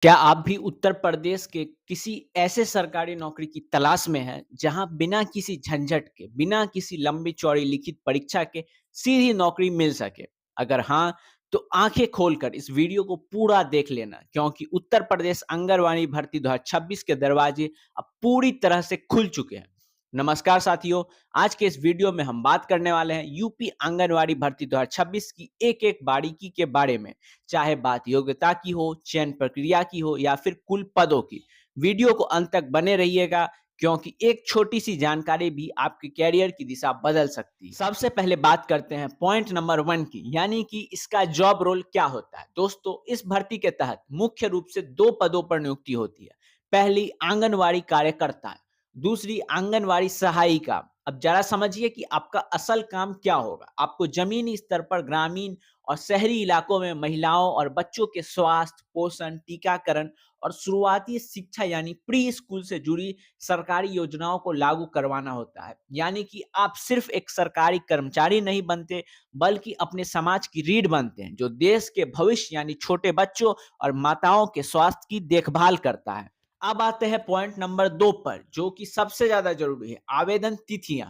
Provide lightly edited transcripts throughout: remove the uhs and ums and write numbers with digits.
क्या आप भी उत्तर प्रदेश के किसी ऐसे सरकारी नौकरी की तलाश में हैं, जहां बिना किसी झंझट के, बिना किसी लंबी-चौड़ी लिखित परीक्षा के सीधी नौकरी मिल सके? अगर हाँ, तो आंखें खोलकर इस वीडियो को पूरा देख लेना, क्योंकि उत्तर प्रदेश आंगनवाड़ी भर्ती 2026 के दरवाजे अब पूरी तरह से खुल चुके हैं। नमस्कार साथियों, आज के इस वीडियो में हम बात करने वाले हैं यूपी आंगनवाड़ी भर्ती 2026 की एक-एक बारीकी के बारे में। चाहे बात योग्यता की हो, चयन प्रक्रिया की हो या फिर कुल पदों की। वीडियो को अंत तक बने रहिएगा, क्योंकि एक छोटी सी जानकारी भी आपके कैरियर की दिशा बदल सकती है। सबसे पहले बात करते हैं पॉइंट नंबर 1 की, यानी कि इसका जॉब रोल क्या होता है। दोस्तों, इस भर्ती के तहत मुख्य रूप से 2 पदों पर नियुक्ति होती है। पहली आंगनवाड़ी कार्यकर्ता, दूसरी आंगनवाड़ी सहायिका। अब जरा समझिए कि आपका असल काम क्या होगा। आपको जमीनी स्तर पर ग्रामीण और शहरी इलाकों में महिलाओं और बच्चों के स्वास्थ्य, पोषण, टीकाकरण और शुरुआती शिक्षा यानी प्री स्कूल से जुड़ी सरकारी योजनाओं को लागू करवाना होता है। यानी कि आप सिर्फ एक सरकारी कर्मचारी नहीं बनते, बल्कि अपने समाज की रीढ़ बनते हैं, जो देश के भविष्य यानी छोटे बच्चों और माताओं के स्वास्थ्य की देखभाल करता है। अब आते हैं पॉइंट नंबर 2 पर, जो कि सबसे ज्यादा जरूरी है, आवेदन तिथियां।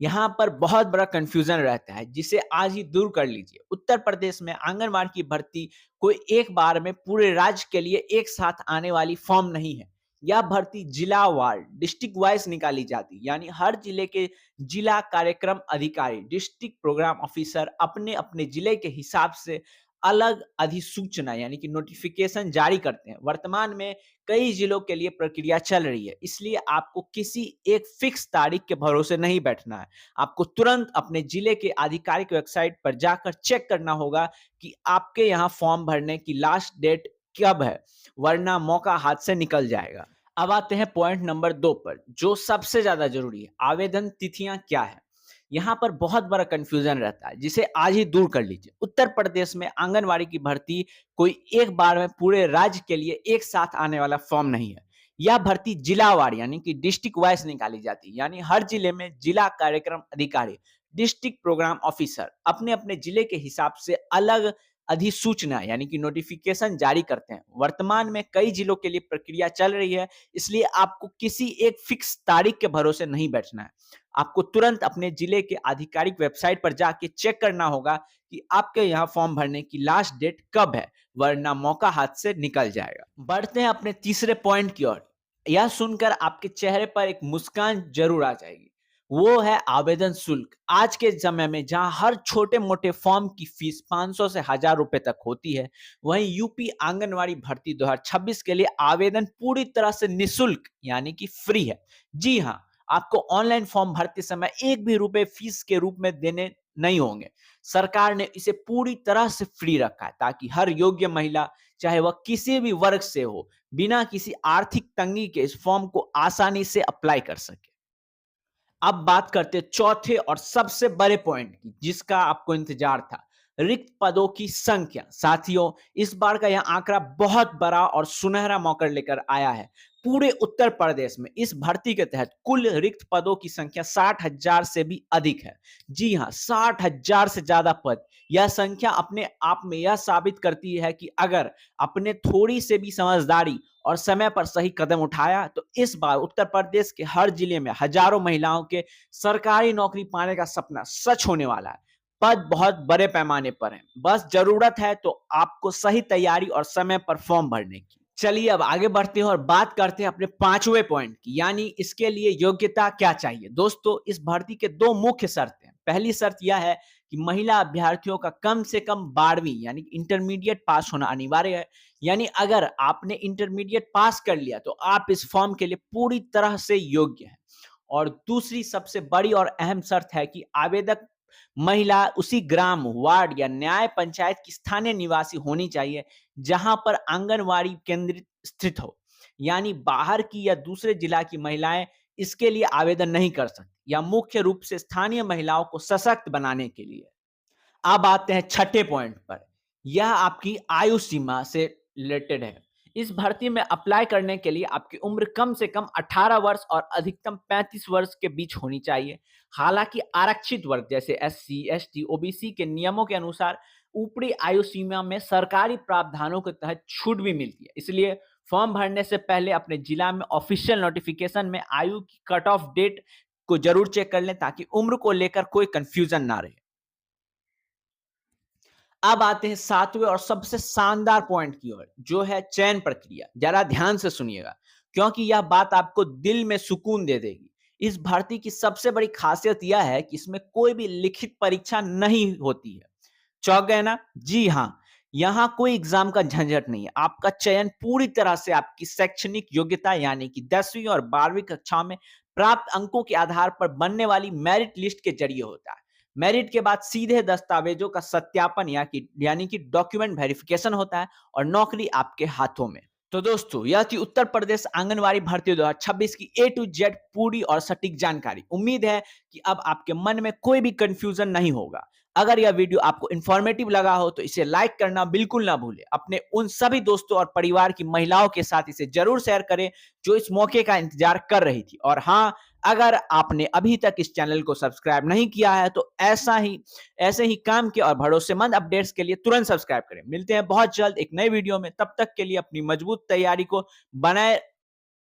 यहाँ पर बहुत बड़ा कंफ्यूजन रहता है, जिसे आज ही दूर कर लीजिए। उत्तर प्रदेश में आंगनबाड़ी की भर्ती कोई एक बार में पूरे राज्य के लिए एक साथ आने वाली फॉर्म नहीं है। यह भर्ती जिला वार डिस्ट्रिक्ट वाइज निकाली जाती है, यानी हर जिले के जिला कार्यक्रम अधिकारी, डिस्ट्रिक्ट प्रोग्राम ऑफिसर अपने अपने जिले के हिसाब से अलग अधिसूचना यानी कि नोटिफिकेशन जारी करते हैं। वर्तमान में कई जिलों के लिए प्रक्रिया चल रही है, इसलिए आपको किसी एक फिक्स तारीख के भरोसे नहीं बैठना है। आपको तुरंत अपने जिले के आधिकारिक वेबसाइट पर जाकर चेक करना होगा कि आपके यहाँ फॉर्म भरने की लास्ट डेट कब है, वरना मौका हाथ से निकल जाएगा। अब आते हैं पॉइंट नंबर 2 पर, जो सबसे ज्यादा जरूरी है, आवेदन तिथियां क्या है। यहाँ पर बहुत बड़ा कंफ्यूजन रहता है, जिसे आज ही दूर कर लीजिए। उत्तर प्रदेश में आंगनवाड़ी की भर्ती कोई एक बार में पूरे राज्य के लिए एक साथ आने वाला फॉर्म नहीं है। यह भर्ती जिलावार यानी कि डिस्ट्रिक्ट वाइज निकाली जाती है, यानी हर जिले में जिला कार्यक्रम अधिकारी, डिस्ट्रिक्ट प्रोग्राम ऑफिसर अपने अपने जिले के हिसाब से अलग अधिसूचना यानी कि नोटिफिकेशन जारी करते हैं। वर्तमान में कई जिलों के लिए प्रक्रिया चल रही है, इसलिए आपको किसी एक फिक्स तारीख के भरोसे नहीं बैठना है। आपको तुरंत अपने जिले के आधिकारिक वेबसाइट पर जाके चेक करना होगा कि आपके यहाँ फॉर्म भरने की लास्ट डेट कब है, वरना मौका हाथ से निकल जाएगा। बढ़ते हैं अपने तीसरे पॉइंट की ओर। यह सुनकर आपके चेहरे पर एक मुस्कान जरूर आ जाएगी। वो है आवेदन शुल्क। आज के समय में जहां हर छोटे मोटे फॉर्म की फीस 500 से 1000 रुपए तक होती है, वहीं यूपी आंगनवाड़ी भर्ती 2026 के लिए आवेदन पूरी तरह से निःशुल्क यानी कि फ्री है। जी हाँ, आपको ऑनलाइन फॉर्म भरते समय एक भी रुपए फीस के रूप में देने नहीं होंगे। सरकार ने इसे पूरी तरह से फ्री रखा है, ताकि हर योग्य महिला, चाहे वह किसी भी वर्ग से हो, बिना किसी आर्थिक तंगी के इस फॉर्म को आसानी से अप्लाई कर सके। अब बात करते हैं चौथे और सबसे बड़े पॉइंट की, जिसका आपको इंतजार था, रिक्त पदों की संख्या। साथियों, इस बार का यह आंकड़ा बहुत बड़ा और सुनहरा मौका लेकर आया है। पूरे उत्तर प्रदेश में इस भर्ती के तहत कुल रिक्त पदों की संख्या 60,000 से भी अधिक है। जी हां, 60,000 से ज्यादा पद। यह संख्या अपने आप में यह साबित करती है कि अगर अपने थोड़ी से भी समझदारी और समय पर सही कदम उठाया, तो इस बार उत्तर प्रदेश के हर जिले में हजारों महिलाओं के सरकारी नौकरी पाने का सपना सच होने वाला है। पद बहुत बड़े पैमाने पर हैं, बस जरूरत है तो आपको सही तैयारी और समय पर फॉर्म भरने की। चलिए अब आगे बढ़ते हैं और बात करते हैं अपने पांचवें पॉइंट की, यानी इसके लिए योग्यता क्या चाहिए। दोस्तों, इस भर्ती के दो मुख्य शर्त हैं। पहली शर्त यह है कि महिला अभ्यर्थियों का कम से कम 12वीं यानी इंटरमीडिएट पास होना अनिवार्य है। यानी अगर आपने इंटरमीडिएट पास कर लिया, तो आप इस फॉर्म के लिए पूरी तरह से योग्य हैं। और दूसरी सबसे बड़ी और अहम शर्त है कि आवेदक महिला उसी ग्राम, वार्ड या न्याय पंचायत की स्थानीय निवासी होनी चाहिए, जहां पर आंगनवाड़ी केंद्र स्थित हो। यानी बाहर की या दूसरे जिला की महिलाएं इसके लिए आवेदन नहीं कर सकती, या मुख्य रूप से स्थानीय महिलाओं को सशक्त बनाने के लिए। अब आते हैं छठे पॉइंट पर। यह आपकी आयु सीमा से रिलेटेड है। इस भर्ती में अप्लाई करने के लिए आपकी उम्र कम से कम 18 वर्ष और अधिकतम 35 वर्ष के बीच होनी चाहिए। हालांकि आरक्षित वर्ग जैसे एससी, एसटी, ओबीसी के नियमों के अनुसार ऊपरी आयु सीमा में सरकारी प्रावधानों के तहत छूट भी मिलती है। इसलिए फॉर्म भरने से पहले अपने जिला में ऑफिशियल नोटिफिकेशन में आयु की कट ऑफ डेट को जरूर चेक कर लें ताकि उम्र को लेकर कोई कंफ्यूजन ना रहे। अब आते हैं सातवें और सबसे शानदार पॉइंट की ओर, जो है चयन प्रक्रिया। जरा ध्यान से सुनिएगा, क्योंकि यह बात आपको दिल में सुकून दे देगी। इस भर्ती की सबसे बड़ी खासियत यह है कि इसमें कोई भी लिखित परीक्षा नहीं होती है। चौंक गए ना? जी हाँ, यहाँ कोई एग्जाम का झंझट नहीं है। आपका चयन पूरी तरह से आपकी शैक्षणिक योग्यता यानी कि 10वीं और 12वीं कक्षा में प्राप्त अंकों के आधार पर बनने वाली मेरिट लिस्ट के जरिए होता है। मेरिट के बाद सीधे दस्तावेजों का सत्यापन यानी कि डॉक्यूमेंट वेरिफिकेशन होता है और नौकरी आपके हाथों में। तो दोस्तों, यह थी उत्तर प्रदेश आंगनवाड़ी भर्ती 2026 की ए टू जेड पूरी और सटीक जानकारी। उम्मीद है कि अब आपके मन में कोई भी कंफ्यूजन नहीं होगा। अगर यह वीडियो आपको इंफॉर्मेटिव लगा हो तो इसे लाइक करना बिल्कुल ना भूलें। अपने उन सभी दोस्तों और परिवार की महिलाओं के साथ इसे जरूर शेयर करें जो इस मौके का इंतजार कर रही थी। और हाँ, अगर आपने अभी तक इस चैनल को सब्सक्राइब नहीं किया है तो ऐसे ही काम के और भरोसेमंद अपडेट्स के लिए तुरंत सब्सक्राइब करें। मिलते हैं बहुत जल्द एक नए वीडियो में। तब तक के लिए अपनी मजबूत तैयारी को बनाए